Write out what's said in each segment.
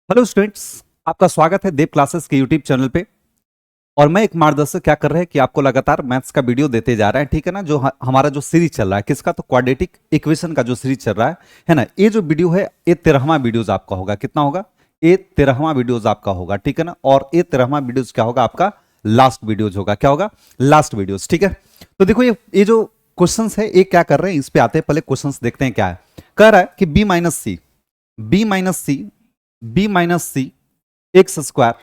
Hello students, आपका स्वागत है देव क्लासेस के यूट्यूब चैनल पे। और मैं एक मार्गदर्शक क्या कर रहे हैं कि आपको लगातार मैथ्स का वीडियो देते जा रहे हैं, ठीक है ना। जो हमारा जो सीरीज चल रहा है किसका, तो क्वाड्रेटिक इक्वेशन का जो सीरीज चल रहा है ना। ये जो वीडियो है ये 13वां वीडियोज आपका होगा। कितना होगा? ये 13वां वीडियोज आपका होगा, ठीक है ना। और ये 13वां वीडियोज क्या होगा आपका? लास्ट वीडियोज होगा। क्या होगा? लास्ट वीडियोज, ठीक है। तो देखो ये जो क्वेश्चन है ये क्या कर रहे हैं, इस पे आते हैं। पहले क्वेश्चन देखते हैं क्या है। कह रहा है कि b minus c x square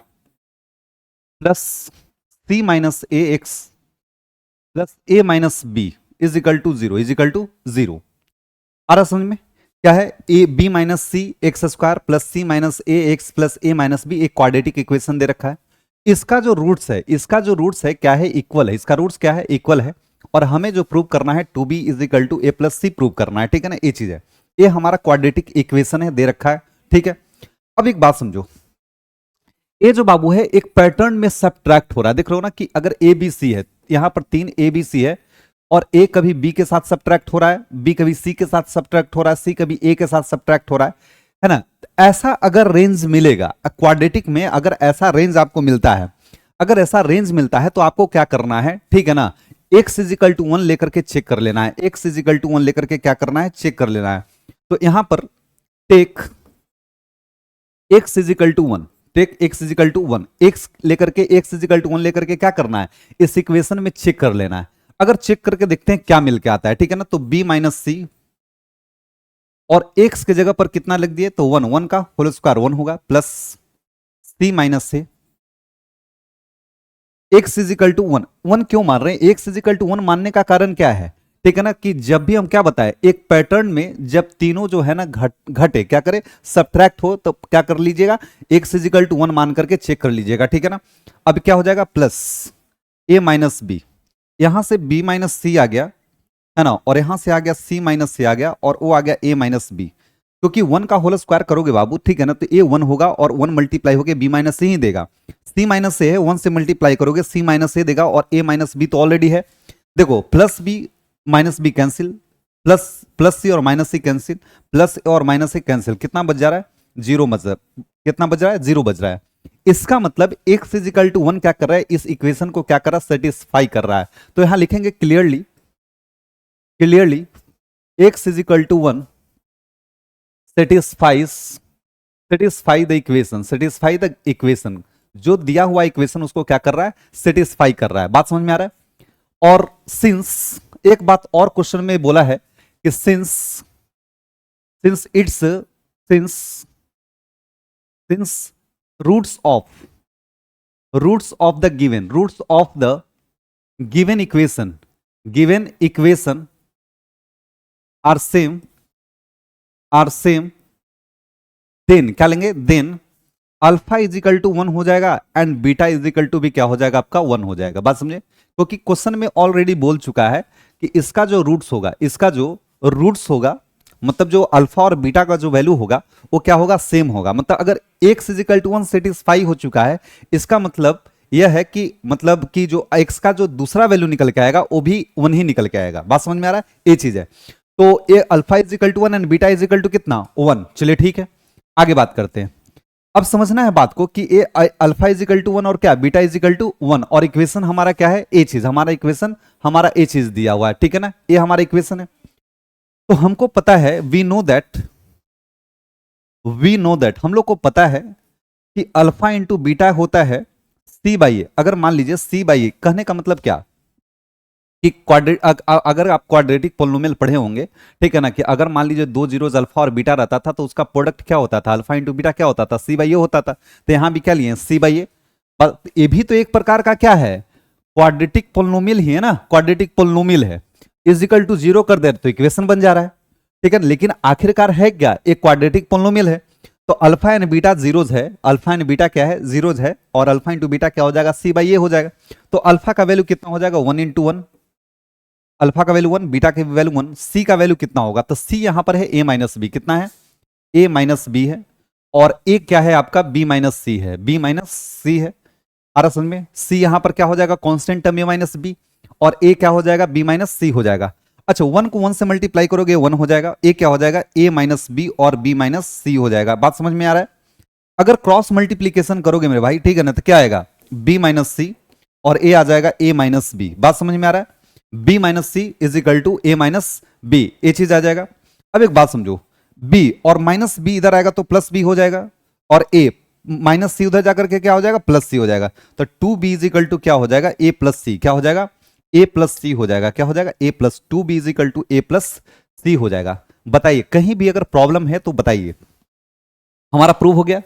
plus c minus a x plus a minus b is equal to zero आ रहा समझ में? क्या है? A b minus c x square plus c minus a x plus a minus b एक quadratic equation दे रखा है। इसका जो रूट्स है क्या है? इक्वल है। इसका रूट्स क्या है? इक्वल है। और हमें जो प्रूव करना है two B is equal to A plus C prove करना है, ठीक है ना। ये चीज है, ये हमारा क्वाड्रेटिक इक्वेशन है, दे रखा है, ठीक है। अब एक बात समझो, ये जो बाबू है एक पैटर्न में सब्ट्रैक्ट हो रहा है। देख रहे हो ना कि अगर ए बी सी है, यहां पर 3 ए बी सी है, और ए कभी बी के साथ सब्ट्रैक्ट हो रहा है, बी कभी सी के साथ सब्ट्रैक्ट हो रहा है, सी कभी ए के साथ सब्ट्रैक्ट हो रहा है ना। ऐसा अगर रेंज मिलेगा क्वाड्रेटिक में, अगर ऐसा रेंज आपको मिलता है, अगर ऐसा रेंज मिलता है तो आपको क्या करना है, ठीक है ना। एक्स इजिकल टू 1 लेकर के चेक कर लेना है। एक्स इजिकल टू 1 लेकर के क्या करना है? चेक कर लेना है। तो यहां पर take x is equal to 1, take x is equal to 1, x लेकर के एक्स इजिकल टू 1 लेकर के क्या करना है? इस इक्वेशन में चेक कर लेना है। अगर चेक करके देखते हैं क्या मिल के आता है, ठीक है ना। तो b माइनस सी और x की जगह पर कितना लिख दिए तो 1, 1 का होल स्क्वायर 1 होगा, प्लस c माइनस से x इजिकल टू 1, 1 क्यों मान रहे हैं? x इजिकल टू 1 मानने का कारण क्या है, ठीक है ना, कि जब भी हम क्या बताए एक पैटर्न में जब तीनों जो है ना घटे क्या करे, सब्ट्रैक्ट हो, तो क्या कर लीजिएगा, x इजिकल टू 1 मान करके चेक कर लीजिएगा, ठीक है ना। अब क्या हो जाएगा? प्लस a माइनस बी, यहां से b माइनस सी आ गया है ना, और यहां से आ गया c माइनस सी आ गया, और वो आ गया a माइनस बी। क्योंकि 1 का होल स्क्वायर करोगे बाबू, ठीक है ना, तो a 1 होगा और 1 मल्टीप्लाई होकर b माइनस सी ही देगा। c माइनस से है, 1 से मल्टीप्लाई करोगे c माइनस से देगा, और a माइनस बी तो ऑलरेडी है। देखो plus b minus b cancel, plus plus c और माइनस सी कैंसिल, प्लस और माइनस सी कैंसिल, कितना बच जा रहा है? जीरो बच रहा है। कितना बच रहा है? जीरो बच रहा है। इसका मतलब x इजिकल टू 1 क्या कर रहा है? इस इक्वेशन को क्या कर रहा है? सेटिस्फाई कर रहा है। तो यहां लिखेंगे clearly x is equal to 1 satisfy the equation. जो दिया हुआ इक्वेशन उसको क्या कर रहा है? सेटिस्फाई कर रहा है। बात समझ में आ रहा है? और सिंस एक बात और क्वेश्चन में बोला है कि since it's since since roots of the given equation are same then क्या लेंगे? देन अल्फा इजिकल टू 1 हो जाएगा एंड बीटा इजिकल टू भी क्या हो जाएगा आपका? 1 हो जाएगा। बात समझे? क्योंकि क्वेश्चन में ऑलरेडी बोल चुका है कि इसका जो रूट्स होगा मतलब जो अल्फा और बीटा का जो वैल्यू होगा वो क्या होगा? सेम होगा। मतलब अगर x इजिकल टू 1 सेटिस्फाई हो चुका है, इसका मतलब यह है कि जो x का जो दूसरा वैल्यू निकल के आएगा वो भी 1 ही निकल के आएगा। बात समझ में आ रहा है? ये चीज है। तो ये alpha is equal to 1 and beta is equal to कितना? 1। चलिए ठीक है, आगे बात करते हैं। अब समझना है बात को कि ए अल्फा इजिकल टू 1 और क्या बीटा इजिकल टू 1, और इक्वेशन हमारा क्या है? ए चीज हमारा ए चीज दिया हुआ है, ठीक है ना। ये हमारा इक्वेशन है। तो हमको पता है, वी नो दैट हम लोग को पता है कि अल्फा इंटू बीटा होता है सी बाई ए। अगर मान लीजिए सी बाई ए, कहने का मतलब क्या कि अगर आप क्वाड्रेटिक पोलिनोमियल पढ़े होंगे, ठीक है ना, कि अगर मान लीजिए दो जीरोज अल्फा और बीटा रहता था तो उसका प्रोडक्ट क्या होता था? अल्फा इंटू बीटा क्या होता था? सी बाई ए होता था। तो यहां भी क्या लिए? सी बाई ए। ये भी तो एक प्रकार का क्या है? क्वाड्रेटिक पोलिनोमियल ही है ना, क्वाड्रेटिक पोलिनोमियल है। इजिकल टू 0 कर दे तो इक्वेशन बन जा रहा है, ठीक है। लेकिन आखिरकार है क्या? एक क्वाड्रेटिक पोलिनोमियल है। तो अल्फा एंड बीटा जीरोज है, अल्फा एंड बीटा क्या है? जीरोज है, और अल्फा इंटू बीटा क्या हो जाएगा? सी बाई ए हो जाएगा। तो अल्फा का वैल्यू कितना हो जाएगा? 1 इंटू 1, अल्फा का वैल्यू 1, बीटा का वैल्यू 1, सी का वैल्यू कितना होगा? तो सी यहां पर है ए माइनस बी। कितना है? ए माइनस बी है। और ए क्या है आपका? बी माइनस सी है, बी माइनस सी है। आ रहा समझ में? सी यहां पर क्या हो जाएगा? कांस्टेंट टर्म ए माइनस बी, और ए क्या हो जाएगा? बी माइनस सी हो जाएगा। अच्छा, 1 को 1 से मल्टीप्लाई करोगे 1 हो जाएगा। ए क्या हो जाएगा? ए माइनस बी और बी माइनस सी हो जाएगा। बात समझ में आ रहा है? अगर क्रॉस मल्टीप्लीकेशन करोगे मेरे भाई, ठीक है ना, तो क्या आएगा, b माइनस सी और a आ जाएगा a माइनस बी। बात समझ में आ रहा है, b minus C is equal to a minus B, ये चीज आ जाएगा। अब एक बात समझो, b और माइनस बी इधर आएगा तो प्लस बी हो जाएगा, और a माइनस सी उधर जाकर के क्या हो जाएगा, प्लस सी हो जाएगा। तो 2b इज इक्वल टू क्या हो जाएगा, a प्लस सी, क्या हो जाएगा, a प्लस सी हो जाएगा, क्या हो जाएगा, a plus 2b is equal to a plus c हो जाएगा। बताइए कहीं भी अगर प्रॉब्लम है तो बताइए। हमारा प्रूव हो गया,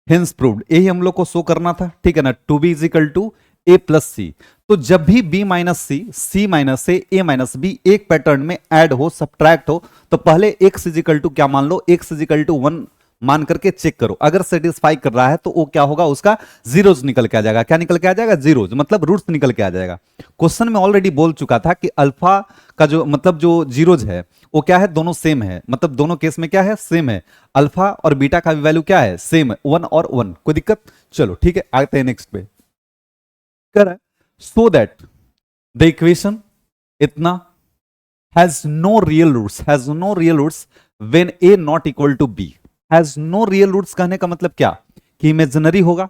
हिंस प्रूव्ड, यही हम लोग को शो करना था, ठीक है ना, 2b is equal to a plus c. तो जब भी b minus c, c minus a, a minus b एक पैटर्न में ऐड हो, सब्ट्रैक्ट हो, तो पहले x इज इक्वल टू क्या मान लो, x इज इक्वल टू 1 मान करके चेक करो। अगर सेटिस्फाई कर रहा है तो वो क्या होगा, उसका जीरोज निकल के आ जाएगा। क्या निकल के आ जाएगा, जीरोज, मतलब रूट्स निकल के आ जाएगा। क्वेश्चन में ऑलरेडी बोल चुका था कि अल्फा का जो मतलब जो जीरोज है वो क्या है, दोनों सेम है, मतलब दोनों केस में क्या है, सेम है। अल्फा और बीटा का भी वैल्यू क्या है, सेम है, 1 और 1। कोई दिक्कत, चलो ठीक है, आते हैं नेक्स्ट पे। सो दैट द इक्वेशन इतना has no real roots when a not equal to b। Has no real roots कहने का मतलब क्या, कि इमेजिनरी होगा।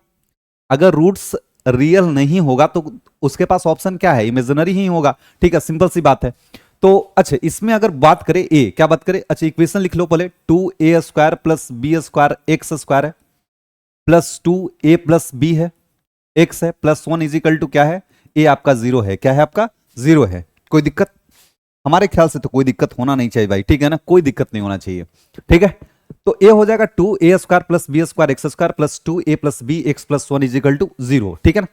अगर रूट्स रियल नहीं होगा तो उसके पास ऑप्शन क्या है, इमेजिनरी ही होगा, ठीक है, सिंपल सी बात है। तो अच्छा, इसमें अगर बात करें a, क्या बात करें, अच्छा इक्वेशन लिख लो पहले, 2a square plus B square x square है, प्लस 2a प्लस बी है, x है, प्लस 1 इज इक्वल टू क्या है, a आपका 0 है, क्या है आपका 0 है। कोई दिक्कत, हमारे ख्याल से तो कोई दिक्कत होना नहीं चाहिए भाई, ठीक है ना, कोई दिक्कत नहीं होना चाहिए, ठीक है। तो a हो जाएगा 2a square plus B square x square plus 2a plus B x plus 1 is equal to 0, ठीक है ना।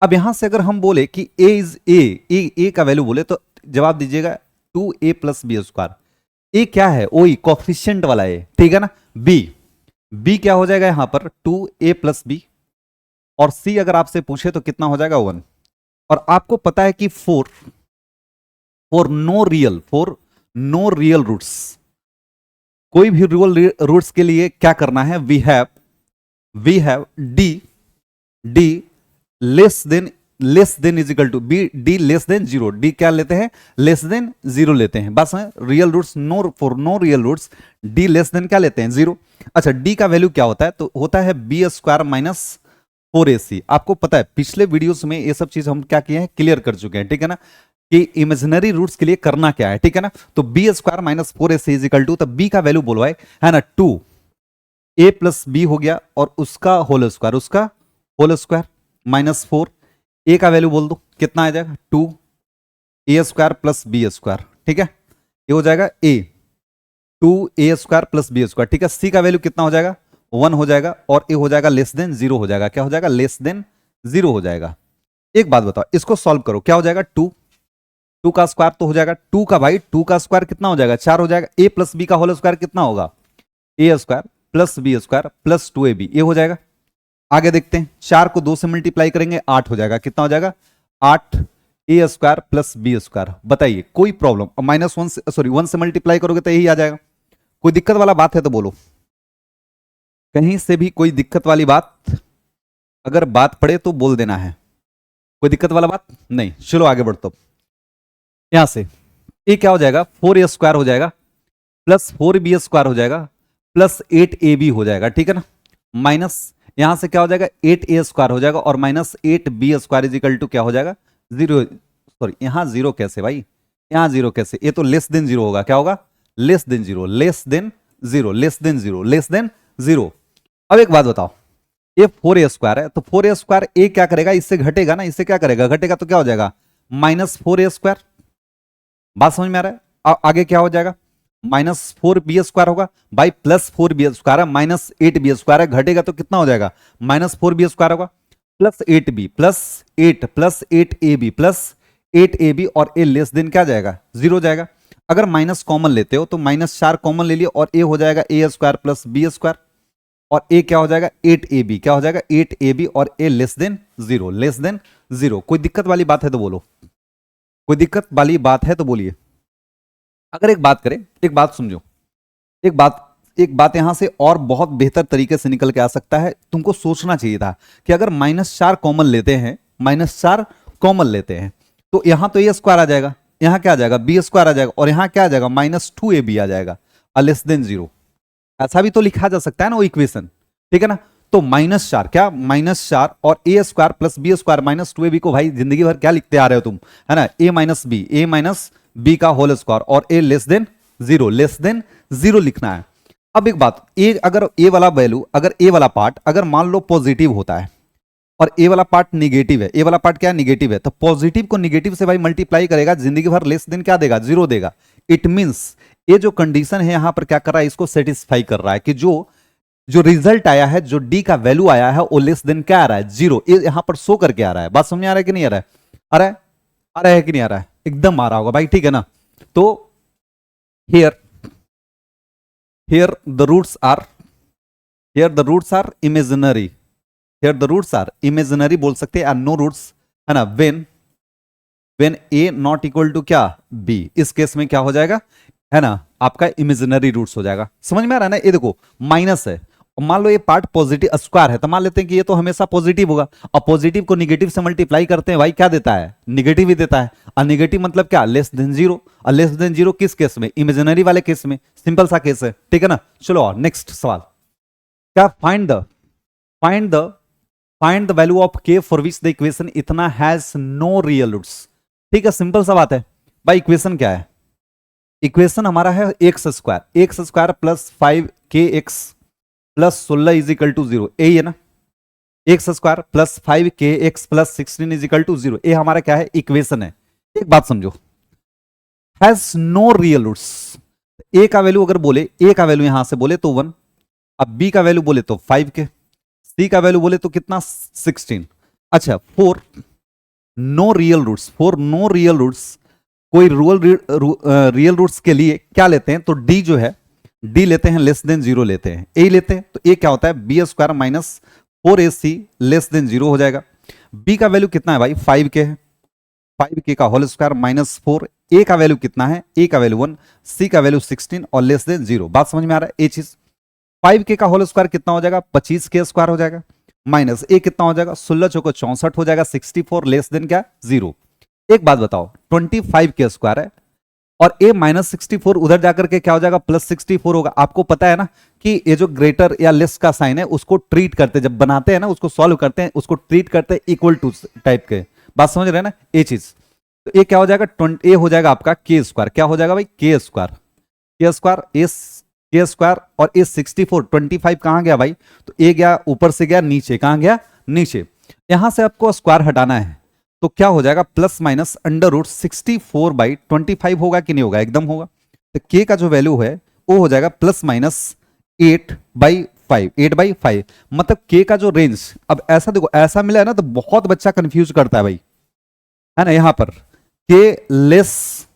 अब यहां से अगर हम बोले कि a इज a का वैल्यू बोले तो जवाब दीजिएगा 2a plus B square. a क्या है, वही कॉफिशिएंट वाला है, ठीक है ना। b क्या हो जाएगा यहां पर 2a प्लस बी, और c अगर आपसे पूछे तो कितना हो जाएगा 1। और आपको पता है कि फॉर नो रियल रूट्स, कोई भी रियल रूट्स के लिए क्या करना है, we have D less than is equal to B, D less than 0, D क्या लेते हैं, लेस देन 0 लेते हैं। बस real roots for no real roots D less than क्या लेते हैं, 0। अच्छा डी का वैल्यू क्या होता है, तो होता है बी स्क्वायर माइनस 4ac। आपको पता है पिछले वीडियोस में ये सब चीज हम क्या किए हैं, क्लियर कर चुके हैं, ठीक है ना, कि इमेजिनरी रूट्स के लिए करना क्या है, ठीक है ना। तो B square minus 4ac is equal to, तब बी का वैल्यू बोलो है ना, 2a प्लस बी हो गया और उसका होल स्क्वायर माइनस 4, a का वैल्यू बोल दो कितना आ जाएगा, 2a square plus B square, ठीक है, ये हो जाएगा a, 2a square plus B square, ठीक है। c का वैल्यू कितना हो जाएगा, 1 हो जाएगा, और ए हो जाएगा लेस देन 0 हो जाएगा, क्या हो जाएगा, लेस देन 0 हो जाएगा। एक बात बताओ, इसको सॉल्व करो, क्या हो जाएगा, 2 का स्क्वायर तो हो जाएगा 2 का, भाई 2 का स्क्वायर कितना हो जाएगा, 4 हो जाएगा। a प्लस बी का होल स्क्वायर कितना होगा, a square plus B square plus 2ab, ये हो जाएगा। आगे देखते हैं, 4 को 2 से मल्टीप्लाई करेंगे 8 हो जाएगा, कितना हो जाएगा 8 a square plus B square. बताइए कोई प्रॉब्लम, -1 से सॉरी 1 से मल्टीप्लाई करोगे तो यही आ जाएगा। कोई दिक्कत वाला बात है तो बोलो, कहीं से भी कोई दिक्कत वाली बात अगर बात पड़े तो बोल देना है, कोई दिक्कत वाला बात नहीं। चलो आगे बढ़ते, यहां से ए क्या हो जाएगा, 4a स्क्वायर हो जाएगा प्लस 4b स्क्वायर हो जाएगा प्लस 8ab हो जाएगा, ठीक है ना, माइनस यहां से क्या हो जाएगा 8a स्क्वायर हो जाएगा और minus 8b square is equal to क्या हो जाएगा 0। सॉरी यहां 0 कैसे भाई, यहां 0 कैसे, ये तो लेस देन 0 होगा, क्या होगा less than 0, less than 0, less than 0, less than 0। अब एक बात बताओ, ये 4a स्क्वायर है तो 4a स्क्वायर ए क्या करेगा, इससे घटेगा ना, इससे क्या करेगा, घटेगा तो क्या हो जाएगा -4a स्क्वायर। बात समझ में आ रहा है, आगे क्या हो जाएगा -4b स्क्वायर होगा भाई, प्लस 4b स्क्वायर है माइनस 8b स्क्वायर है, घटेगा तो कितना हो जाएगा -4b स्क्वायर होगा plus 8b plus 8 plus 8ab plus 8ab, और ए लेस देन क्या जाएगा 0 जाएगा। अगर माइनस कॉमन लेते हो तो -4 कॉमन ले लियो और ए हो जाएगा a square plus B square, और ए क्या हो जाएगा 8ab, क्या हो जाएगा 8ab, और ए लेस देन 0, लेस देन 0। कोई दिक्कत वाली बात है तो बोलो, कोई दिक्कत वाली बात है तो बोलिए। अगर एक बात करें, एक बात समझो, एक बात यहां से और बहुत बेहतर तरीके से निकल के आ सकता है, तुमको सोचना चाहिए था कि अगर -4 कॉमन लेते हैं, -4 कॉमन लेते हैं तो यहां तो ए स्क्वायर आ जाएगा, यहां क्या आ जाएगा बी स्क्वायर आ जाएगा, और यहां क्या आ जाएगा -2ab आ जाएगा लेस देन 0। ऐसा भी तो लिखा जा सकता है ना वो इक्वेशन, ठीक है ना। तो -4 क्या, -4 और a square plus B square minus 2ab को भाई जिंदगी भर क्या लिखते आ रहे हो तुम, है ना, ए माइनस बी का होल स्क्वायर और ए लेस देन जीरो लिखना है। अब एक बात, ए अगर ए वाला वैल्यू, अगर ए वाला पार्ट अगर मान लो पॉजिटिव होता है और ए वाला पार्ट निगेटिव है, ए वाला पार्ट क्या निगेटिव है, तो पॉजिटिव को निगेटिव से भाई मल्टीप्लाई करेगा, जिंदगी भर लेस देन क्या देगा, जीरो देगा। इट मींस ये जो कंडीशन है यहां पर क्या कर रहा है, इसको सेटिस्फाई कर रहा है कि जो जो रिजल्ट आया है, जो डी का वैल्यू आया है वो लेस देन क्या आ रहा है, जीरो। ये यहां पर शो करके आ रहा है। बात समझ आ रहा है कि नहीं आ रहा है, आ रहा है कि नहीं आ रहा है, एकदम आ रहा होगा भाई, ठीक है ना। तो here the roots are imaginary, here the roots are imaginary बोल सकते हैं, नो रूट्स, है ना। When A not equal to क्या, बी, इस केस में क्या हो जाएगा, है ना, आपका इमेजिनरी रूट्स हो जाएगा। समझ में आ रहा है ना। ये देखो माइनस है, मान लो ये पार्ट पॉजिटिव स्क्वायर है, तो मान लेते हैं कि ये तो हमेशा पॉजिटिव होगा, और पॉजिटिव को निगेटिव से मल्टीप्लाई करते हैं भाई क्या देता है, निगेटिव ही देता है। और निगेटिव मतलब क्या, लेस देन जीरो। और लेस देन जीरो किस केस में, इमेजिनरी वाले केस में, सिंपल सा केस है, ठीक है ना। चलो और नेक्स्ट सवाल क्या, फाइंड द वैल्यू ऑफ के फॉर विच द इक्वेशन इतना हैज नो रियल रूट्स। ठीक है, सिंपल सा बात है भाई। इक्वेशन क्या है, इक्वेशन हमारा है x square plus 5kx plus 16 is equal to 0, यही है ना। X square plus 5kx plus 16 is equal to 0, ये हमारा क्या है, इक्वेशन है। एक बात समझो, हैज नो रियल रूट्स। ए का वैल्यू अगर बोले, ए का वैल्यू यहां से बोले तो 1, अब बी का वैल्यू बोले तो 5 के, सी का वैल्यू बोले तो कितना 16। अच्छा, फॉर नो रियल रूट्स, कोई रियल रूट्स के लिए क्या लेते हैं, तो डी जो है, डी लेते हैं लेस देन जीरो लेते हैं, ए लेते हैं, तो ए क्या होता है, B square minus 4ac less than zero हो जाएगा। बी का वैल्यू कितना है भाई, 5k है, 5k का होल स्क्वायर माइनस 4, ए का वैल्यू कितना है, ए का वैल्यू 1, सी का वैल्यू 16 और लेस देन जीरो। बात समझ में आ रहा है। ए चीज 5k का होल स्क्वायर कितना हो जाएगा, 25k स्क्वायर हो जाएगा, माइनस ए कितना हो जाएगा, 16 चौको 64 हो जाएगा, 64 लेस देन क्या, जीरो। एक बात बताओ, 25k स्क्वायर है और a माइनस 64 उधर जाकर के क्या हो जाएगा, प्लस 64 होगा। आपको पता है ना कि ये जो ग्रेटर या लेस का साइन है उसको ट्रीट करते, जब बनाते हैं ना, उसको सॉल्व करते हैं, उसको ट्रीट करते हैं इक्वल टू टाइप के। बात समझ रहे हैं ना, ये चीज। तो ये क्या हो जाएगा, ए हो जाएगा आपका के स्क्वायर, क्या हो जाएगा भाई, के स्क्वायर और ए 64, 25 कहां गया भाई, तो ए गया ऊपर से गया नीचे, कहां गया, नीचे। यहां से आपको स्क्वायर हटाना है, तो क्या हो जाएगा, प्लस माइनस अंडर रूट 64/25 होगा कि नहीं होगा, एकदम होगा। तो के का जो वैल्यू है वो हो जाएगा प्लस माइनस 8/5, मतलब के का जो रेंज, अब ऐसा देखो, ऐसा मिला है ना तो बहुत बच्चा कंफ्यूज करता है भाई, है ना। यहां पर के लेस,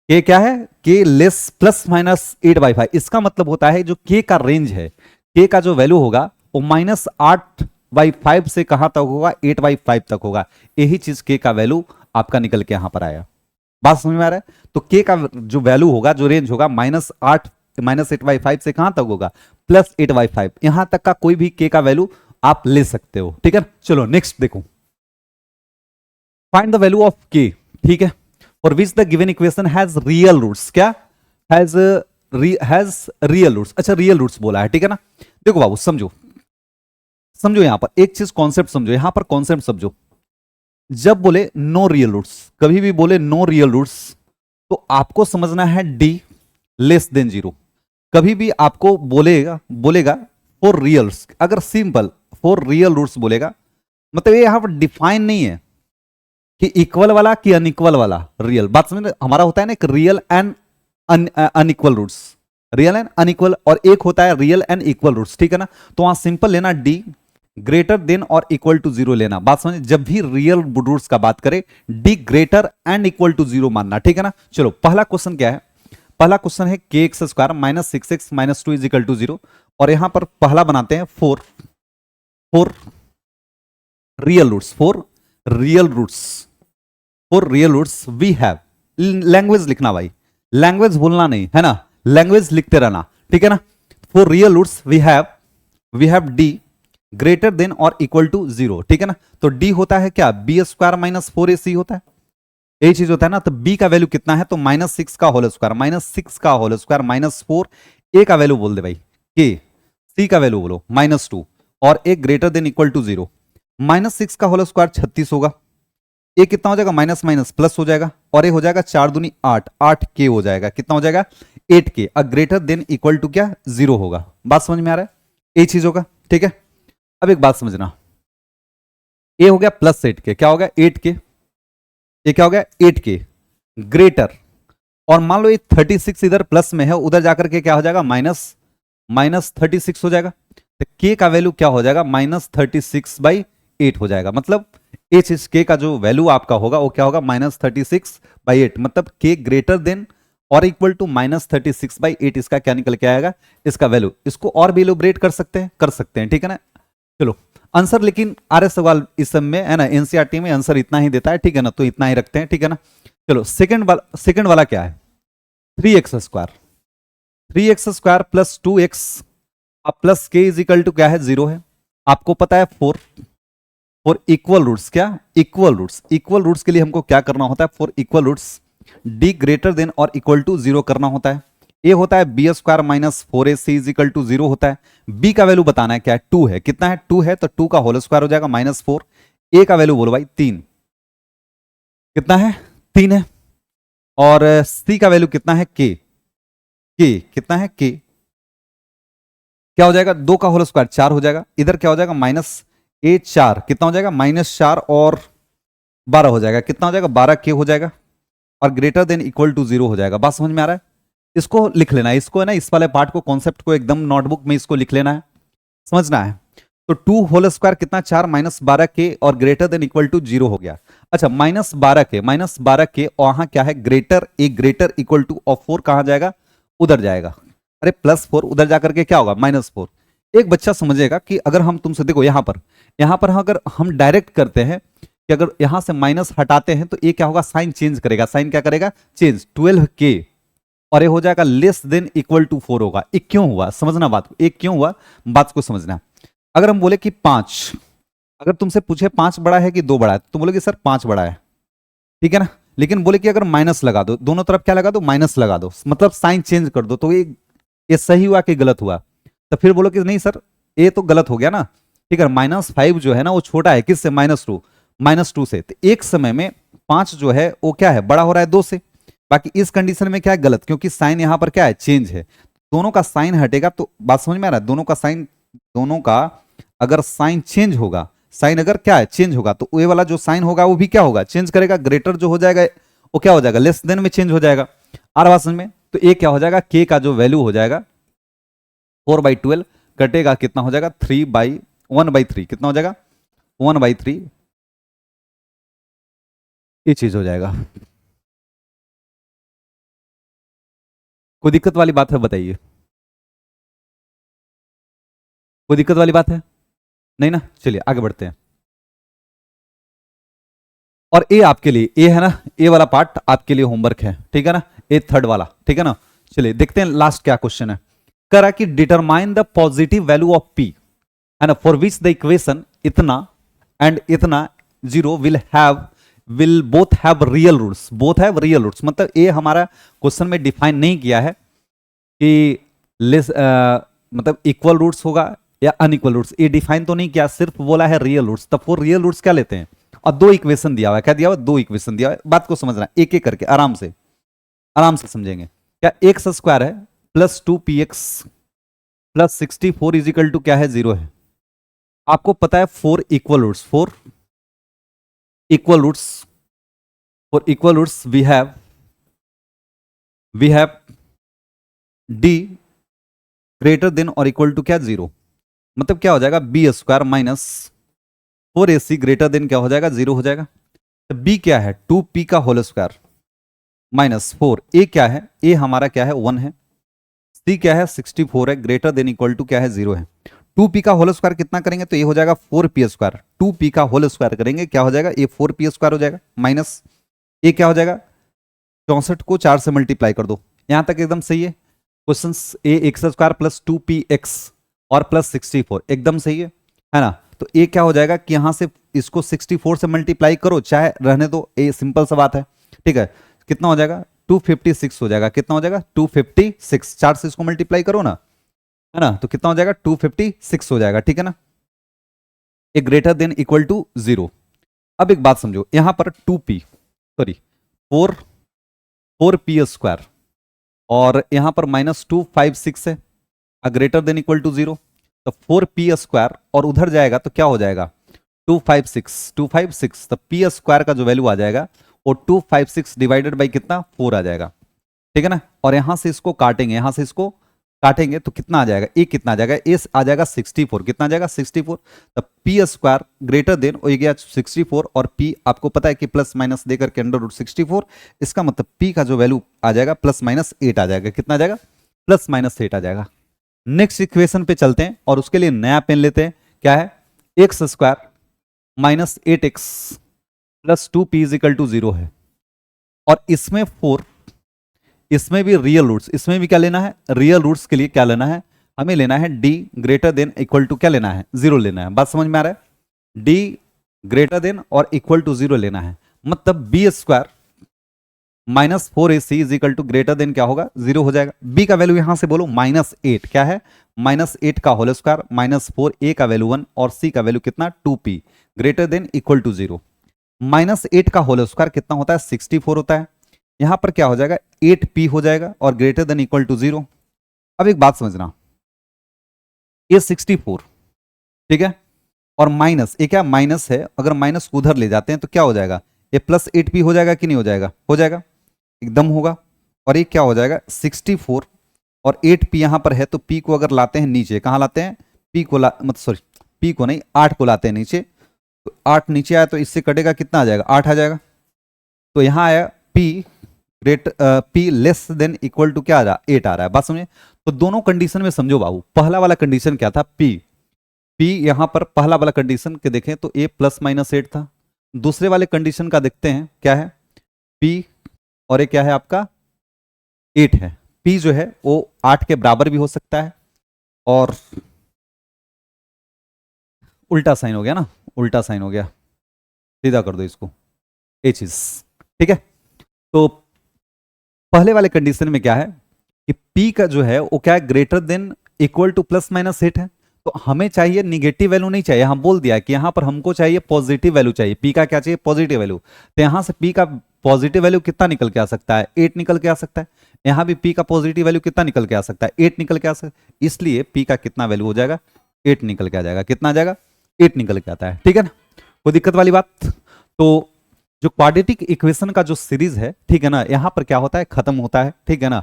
के क्या है, के लेस प्लस माइनस 8/5, इसका मतलब होता है जो के का रेंज है, के का जो वैल्यू होगा वो -8/5 से कहां तक होगा, 8/5 तक होगा। यही चीज के का वैल्यू आपका निकल के यहां पर आया। बात समझ में आ रहा है। तो के का जो वैल्यू होगा, जो रेंज होगा, -8/5 से कहां तक होगा, +8/5, यहां तक का कोई भी के का वैल्यू आप ले सकते हो, ठीक है। चलो नेक्स्ट देखो, find the value of K, ठीक है, for which the given equation has real roots. क्या हैज रियल रूट्स, अच्छा रियल रूट्स बोला है, ठीक है ना। देखो बाबू समझो यहां पर एक चीज, कॉन्सेप्ट समझो, यहां पर कॉन्सेप्ट समझो। जब बोले नो रियल रूट्स, कभी भी बोले नो रियल रूट्स, तो आपको समझना है डी लेस देन जीरो। कभी भी आपको बोलेगा फॉर रियल्स, अगर सिंपल फॉर रियल रूट्स बोलेगा, मतलब ये यहां पर डिफाइन नहीं है कि इक्वल वाला कि अनइक्वल वाला रियल। बात समझ, हमारा होता है ना एक real and unequal roots, real and unequal, और एक होता है रियल एंड इक्वल रूट्स, ठीक है ना। तो वहां सिंपल लेना डी ग्रेटर देन और इक्वल टू जीरो लेना। बात समझ, जब भी रियल रूट्स का बात करें, D greater and equal to zero मानना, ठीक है ना। चलो पहला क्वेश्चन क्या है, पहला क्वेश्चन है के x square minus 6x minus 2 is equal to 0, और यहां पर पहला बनाते हैं for real roots we have, language लिखना भाई, लैंग्वेज भूलना नहीं, है ना, लैंग्वेज लिखते रहना, ठीक है ना। For real roots we have D greater than और इक्वल टू 0, ठीक है ना। तो डी होता है क्या, बी स्क्वायर माइनस 4ac होता है, यही चीज होता है ना। तो बी का वैल्यू कितना है, तो -6 का होल स्क्वायर, -4, ए का वैल्यू बोल दे भाई के, सी का वैल्यू बोलो -2, और ए ग्रेटर देन इक्वल टू 0। -6 का होल स्क्वायर 36 होगा। ए कितना हो जाएगा, माइनस माइनस प्लस हो जाएगा, और ए हो जाएगा 4 दूनी 8, 8k हो जाएगा। कितना हो जाएगा, 8k। Uh greater than equal to क्या, 0 होगा। बात समझ में आ रहा है, ये चीज होगा, ठीक है। अब एक बात समझना, ए हो गया +8k, क्या हो गया 8k, ये क्या हो गया 8k ग्रेटर, और मान लो ये 36 इधर प्लस में है, उधर जाकर के क्या हो जाएगा माइनस 36 हो जाएगा। तो k का वैल्यू क्या हो जाएगा, -36/8 हो जाएगा। मतलब ये चीज k का जो वैल्यू आपका होगा वो क्या होगा, -36/8। मतलब k ग्रेटर देन और इक्वल टू -36/8, इसका क्या निकल के आएगा, इसका वैल्यू। इसको और भी इलैबोरेट कर सकते हैं, ठीक है ना। चलो आंसर, लेकिन आर सवाल इस सब में है ना, एनसीईआरटी में आंसर इतना ही देता है, ठीक है ना, तो इतना ही रखते हैं, ठीक है ना। चलो सेकंड वाला क्या है, 3x² 3x² प्लस 2x अब plus k is equal to क्या है, 0 है। आपको पता है 4 फॉर इक्वल रूट्स, क्या इक्वल रूट्स के लिए हमको क्या करना होता है, for equal roots d greater than और इक्वल टू 0 करना होता है। ए होता है b² minus 4ac is equal to 0 होता है। b का वैल्यू बताना है, क्या है 2 है, कितना है 2 है, तो 2 का होल स्क्वायर हो जाएगा -4। ए का वैल्यू बोलो भाई 3, कितना है 3 है। और c का वैल्यू कितना है k कितना है k, क्या हो जाएगा 2 का होल स्क्वायर 4 हो जाएगा। इधर क्या हो जाएगा -4, कितना हो जाएगा -4 और 12 हो जाएगा, कितना हो जाएगा 12k हो जाएगा, और ग्रेटर देन इक्वल टू 0 हो जाएगा। बात समझ में आ रहा है, इसको लिख लेना है, इसको है ना, इस वाले पार्ट को, कॉन्सेप्ट को एकदम नोटबुक में इसको लिख लेना है, समझना है। तो 2 होल स्क्वायर कितना 4 -12k और ग्रेटर देन इक्वल टू 0 हो गया। अच्छा -12k और वहां क्या है ग्रेटर इक्वल टू, और 4 कहां जाएगा, उधर जाएगा। अरे +4 उधर जाकर के क्या होगा -4। एक बच्चा समझेगा कि अगर हम तुमसे देखो यहां पर अगर हम डायरेक्ट करते हैं कि अगर यहां से माइनस हटाते हैं तो ये क्या होगा, साइन चेंज करेगा, साइन क्या करेगा चेंज, 12k, और ये हो जाएगा लेस देन इक्वल टू 4 होगा। ये क्यों हुआ, समझना बात को, एक क्यों हुआ, बात को समझना। अगर हम बोले कि 5, अगर तुमसे पूछे 5 बड़ा है कि 2 बड़ा है, तो बोलोगे सर 5 बड़ा है, ठीक है ना। लेकिन बोले कि अगर माइनस लगा दो, दोनों तरफ क्या लगा दो, माइनस लगा दो, मतलब साइन चेंज कर दो, तो ये सही हुआ कि गलत हुआ। तो फिर बोलो कि नहीं सर ये तो गलत हो गया ना, ठीक है। -5 जो है ना वो छोटा है किससे, -2 से। तो एक समय में 5 जो है वो क्या है, बड़ा हो रहा है 2 से। बाकी इस कंडीशन में क्या है, गलत, क्योंकि साइन यहां पर क्या है, चेंज है। दोनों का साइन हटेगा तो बात समझ में आ रहा है, दोनों का अगर साइन चेंज होगा, साइन अगर क्या है चेंज होगा, तो ये वाला जो साइन होगा वो भी क्या होगा, चेंज करेगा। ग्रेटर जो हो जाएगा वो क्या हो जाएगा, लेस देन में चेंज हो जाएगा। आ रहा बात समझ में। तो ये क्या हो जाएगा, k का जो वैल्यू हो जाएगा 4/12 कटेगा, कितना हो जाएगा 1/3, कितना हो जाएगा 1/3, ये चीज हो जाएगा। कोई दिक्कत वाली बात है बताइए, कोई दिक्कत वाली बात है नहीं ना, चलिए आगे बढ़ते हैं। और ये आपके लिए, ये है ना, ये वाला पार्ट आपके लिए होमवर्क है, ठीक है ना, ये थर्ड वाला, ठीक है ना। चलिए देखते हैं लास्ट क्या क्वेश्चन है। करा कि determine the positive value of p, है ना, फॉर विच द इक्वेशन इतना एंड इतना 0 will both have real roots. मतलब ये हमारा क्वेश्चन में डिफाइन नहीं किया है कि मतलब इक्वल रूट्स होगा या अनइक्वल रूट्स, ये डिफाइन तो नहीं किया, सिर्फ बोला है रियल रूट्स। तब वो रियल रूट्स क्या लेते हैं, और 2 इक्वेशन दिया हुआ है, क्या दिया हुआ, 2 इक्वेशन दिया हुआ है। बात को समझना एक एक करके, आराम से समझेंगे। क्या x² है plus 2px plus 64 is equal to क्या है, 0 है। आपको पता है 4 equal roots we have d greater than और इक्वल टू क्या 0। मतलब क्या हो जाएगा b² minus 4ac greater than क्या हो जाएगा 0 हो जाएगा। तो b क्या है 2p का होल स्क्वायर माइनस 4, a क्या है, a हमारा क्या है 1 है, c क्या है 64 है, ग्रेटर देन इक्वल टू क्या है 0 है। 2p का होल स्क्वायर कितना करेंगे तो ये हो जाएगा 4p²। 2p का होल स्क्वायर करेंगे क्या हो जाएगा, ये 4p² हो जाएगा, माइनस ये क्या हो जाएगा 64 को 4 से मल्टीप्लाई कर दो। यहां तक एकदम सही है। क्वेश्चन ए x² प्लस 2px और प्लस 64 एकदम सही है ना। तो ए क्या हो जाएगा कि यहां से इसको 64 से मल्टीप्लाई करो, चाहे रहने दो, ये सिंपल सा बात है, ठीक है। कितना हो जाएगा 256 हो जाएगा, कितना हो जाएगा 256, 4 से इसको मल्टीप्लाई करो ना, है ना, तो कितना हो जाएगा 256 हो जाएगा, ठीक है ना। ए ग्रेटर देन इक्वल टू 0। अब एक बात समझो, यहां पर 2p सॉरी 4p² और यहां पर -256 है, ग्रेटर देन इक्वल टू 0, तो 4p² और उधर जाएगा तो क्या हो जाएगा 256 तो p² का जो वैल्यू आ जाएगा वो 256 डिवाइडेड बाई कितना 4 आ जाएगा, ठीक है ना। और यहां से इसको काटेंगे, यहां से इसको काटेंगे तो कितना आ जाएगा, ए कितना आ जाएगा, ए आ जाएगा 64, कितना आ जाएगा 64, तो p² ग्रेटर देन हो गया 64 और p आपको पता है कि प्लस माइनस देकर के √64, इसका मतलब p का जो वैल्यू आ जाएगा +-8 आ जाएगा, कितना आ जाएगा +-8 आ जाएगा। नेक्स्ट इक्वेशन पे चलते हैं और उसके लिए नया पेन लेते हैं, क्या है x² - 8x + 2p = 0 है और इसमें 4, इसमें भी रियल रूट्स, इसमें भी क्या लेना है रियल रूट्स के लिए क्या लेना है हमें लेना है d greater than equal to क्या लेना है 0 लेना है, बात समझ में आ रहा है, d ग्रेटर देन और इक्वल टू 0 लेना है, मतलब b² - 4ac = ग्रेटर देन क्या होगा 0 हो जाएगा। b का वैल्यू यहां से बोलो -8, क्या है -8 का होल स्क्वायर -4, a का वैल्यू 1 और c का वैल्यू कितना 2p greater than equal to 0। -8 का होल स्क्वायर कितना होता है 64 होता है, यहां पर क्या हो जाएगा 8p हो जाएगा और ग्रेटर देन इक्वल टू 0। अब एक बात समझना, ये 64 ठीक है और माइनस, ये क्या माइनस है, अगर माइनस को उधर ले जाते हैं तो क्या हो जाएगा ये +8p हो जाएगा कि नहीं हो जाएगा, हो जाएगा एकदम होगा। और ये क्या हो जाएगा 64 और 8p यहां पर है तो p को अगर लाते हैं नीचे, कहां लाते हैं p को मतलब सॉरी p को नहीं 8 को लाते हैं नीचे, तो 8 नीचे आया तो इससे कटेगा कितना आ जाएगा 8 आ जाएगा, तो यहां आया p less than equal to क्या आ रहा 8 आ रहा है, बात समझे। तो दोनों कंडीशन में समझो बाबू, पहला वाला कंडीशन क्या था p यहां पर पहला वाला कंडीशन के देखें तो a +-8 था, दूसरे वाले कंडीशन का देखते हैं क्या है p और ये क्या है आपका 8 है, p जो है वो 8 के बराबर भी हो सकता है और उल्टा साइन हो गया ना, उल्टा साइन हो गया, सीधा कर दो इसको, ये चीज ठीक है। तो पहले वाले कंडीशन में क्या है कि p का जो है वो क्या है ग्रेटर देन इक्वल टू +-8 है, तो हमें चाहिए निगेटिव वैल्यू नहीं चाहिए, हम बोल दिया कि यहां पर हमको चाहिए पॉजिटिव वैल्यू चाहिए, p का क्या चाहिए पॉजिटिव वैल्यू, तो यहां से p का पॉजिटिव वैल्यू कितना निकल के आ सकता है 8 निकल के आ सकता है, यहां भी p का पॉजिटिव वैल्यू कितना निकल के आ सकता है 8 निकल के आ सकता है, इसलिए p का कितना वैल्यू हो जाएगा 8 निकल के आ जाएगा, कितना आ जाएगा 8 निकल के आता है, ठीक है ना, कोई दिक्कत वाली बात। तो जो क्वाड्रेटिक इक्वेशन का जो सीरीज है ठीक है ना, यहां पर क्या होता है खत्म होता है, ठीक है ना।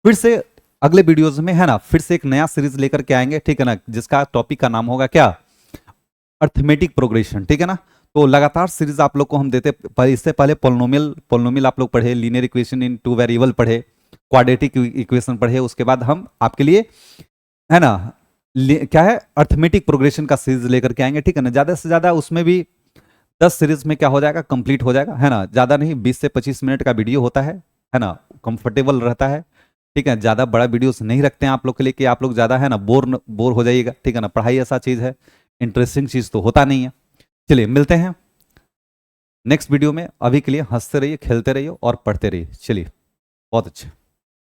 फिर से अगले वीडियोज में है ना फिर से एक नया सीरीज लेकर के आएंगे, ठीक है ना, जिसका टॉपिक का नाम होगा क्या अर्थमेटिक प्रोग्रेशन, ठीक है ना। तो लगातार सीरीज आप लोग को हम देते, इससे पहले पोलिनोमियल आप लोग पढ़े, लीनियर इक्वेशन इन 2 वेरिएबल पढ़े, क्वाड्रेटिक इक्वेशन पढ़े, उसके बाद हम आपके लिए है ना क्या है अर्थमेटिक प्रोग्रेशन का सीरीज लेकर के आएंगे, ठीक है ना। ज्यादा से ज्यादा उसमें भी 10 सीरीज में क्या हो जाएगा कंप्लीट हो जाएगा, है ना, ज्यादा नहीं 20 से 25 मिनट का वीडियो होता है ना, कंफर्टेबल रहता है, ठीक है। ज्यादा बड़ा वीडियोस नहीं रखते हैं आप लोग के लिए कि आप लोग ज्यादा है ना बोर हो जाइएगा, ठीक है ना। पढ़ाई ऐसा चीज है, इंटरेस्टिंग चीज तो होता नहीं है। चलिए मिलते हैं नेक्स्ट वीडियो में, अभी के लिए हंसते रहिए, खेलते रहिए और पढ़ते रहिए। चलिए बहुत अच्छे।